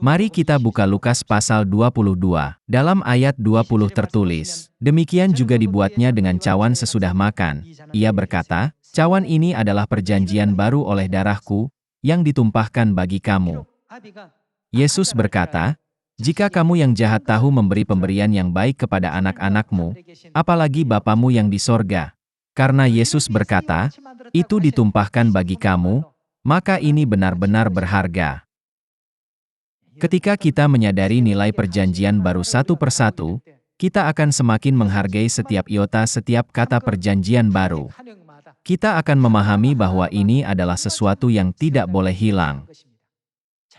Mari kita buka Lukas pasal 22. Dalam ayat 20 tertulis, demikian juga dibuatnya dengan cawan sesudah makan. Ia berkata, cawan ini adalah perjanjian baru oleh darahku, yang ditumpahkan bagi kamu. Yesus berkata, jika kamu yang jahat tahu memberi pemberian yang baik kepada anak-anakmu, apalagi Bapamu yang di sorga. Karena Yesus berkata, itu ditumpahkan bagi kamu, maka ini benar-benar berharga. Ketika kita menyadari nilai perjanjian baru satu persatu, kita akan semakin menghargai setiap iota setiap kata perjanjian baru. Kita akan memahami bahwa ini adalah sesuatu yang tidak boleh hilang.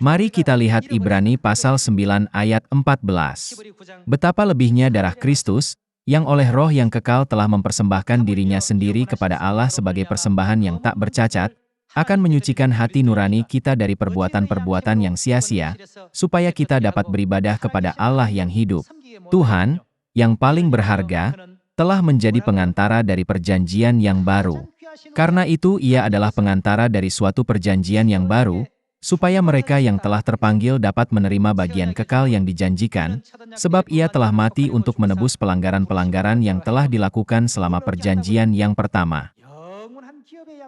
Mari kita lihat Ibrani pasal 9 ayat 14. Betapa lebihnya darah Kristus, yang oleh roh yang kekal telah mempersembahkan dirinya sendiri kepada Allah sebagai persembahan yang tak bercacat, akan menyucikan hati nurani kita dari perbuatan-perbuatan yang sia-sia, supaya kita dapat beribadah kepada Allah yang hidup. Tuhan, yang paling berharga, telah menjadi pengantara dari perjanjian yang baru. Karena itu Ia adalah pengantara dari suatu perjanjian yang baru, supaya mereka yang telah terpanggil dapat menerima bagian kekal yang dijanjikan, sebab Ia telah mati untuk menebus pelanggaran-pelanggaran yang telah dilakukan selama perjanjian yang pertama.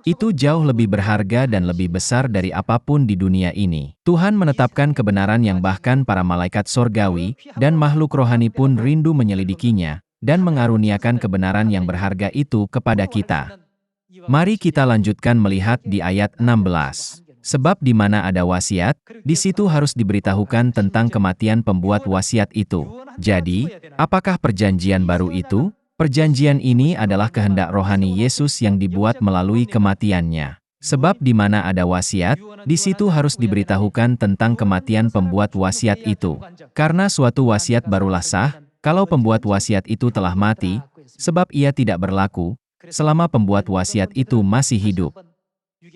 Itu jauh lebih berharga dan lebih besar dari apapun di dunia ini. Tuhan menetapkan kebenaran yang bahkan para malaikat sorgawi dan makhluk rohani pun rindu menyelidikinya, dan mengaruniakan kebenaran yang berharga itu kepada kita. Mari kita lanjutkan melihat di ayat 16. Sebab di mana ada wasiat, di situ harus diberitahukan tentang kematian pembuat wasiat itu. Jadi, apakah perjanjian baru itu? Perjanjian ini adalah kehendak rohani Yesus yang dibuat melalui kematiannya. Sebab di mana ada wasiat, di situ harus diberitahukan tentang kematian pembuat wasiat itu. Karena suatu wasiat barulah sah, kalau pembuat wasiat itu telah mati, sebab ia tidak berlaku, selama pembuat wasiat itu masih hidup.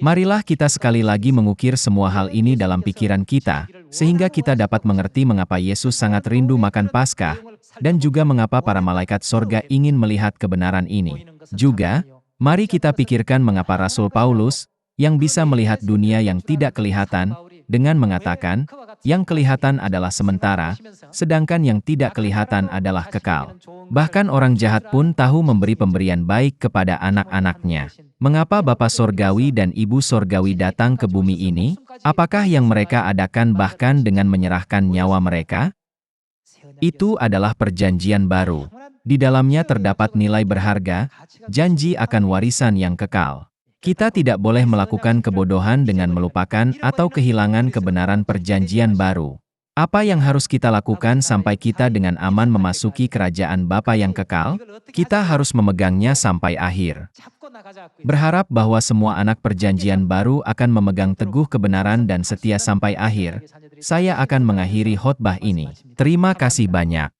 Marilah kita sekali lagi mengukir semua hal ini dalam pikiran kita, sehingga kita dapat mengerti mengapa Yesus sangat rindu makan Paskah, dan juga mengapa para malaikat sorga ingin melihat kebenaran ini. Juga, mari kita pikirkan mengapa Rasul Paulus, yang bisa melihat dunia yang tidak kelihatan, dengan mengatakan, yang kelihatan adalah sementara, sedangkan yang tidak kelihatan adalah kekal. Bahkan orang jahat pun tahu memberi pemberian baik kepada anak-anaknya. Mengapa Bapa Sorgawi dan Ibu Sorgawi datang ke bumi ini? Apakah yang mereka adakan bahkan dengan menyerahkan nyawa mereka? Itu adalah perjanjian baru. Di dalamnya terdapat nilai berharga, janji akan warisan yang kekal. Kita tidak boleh melakukan kebodohan dengan melupakan atau kehilangan kebenaran perjanjian baru. Apa yang harus kita lakukan sampai kita dengan aman memasuki kerajaan Bapa yang kekal? Kita harus memegangnya sampai akhir. Berharap bahwa semua anak perjanjian baru akan memegang teguh kebenaran dan setia sampai akhir, saya akan mengakhiri khotbah ini. Terima kasih banyak.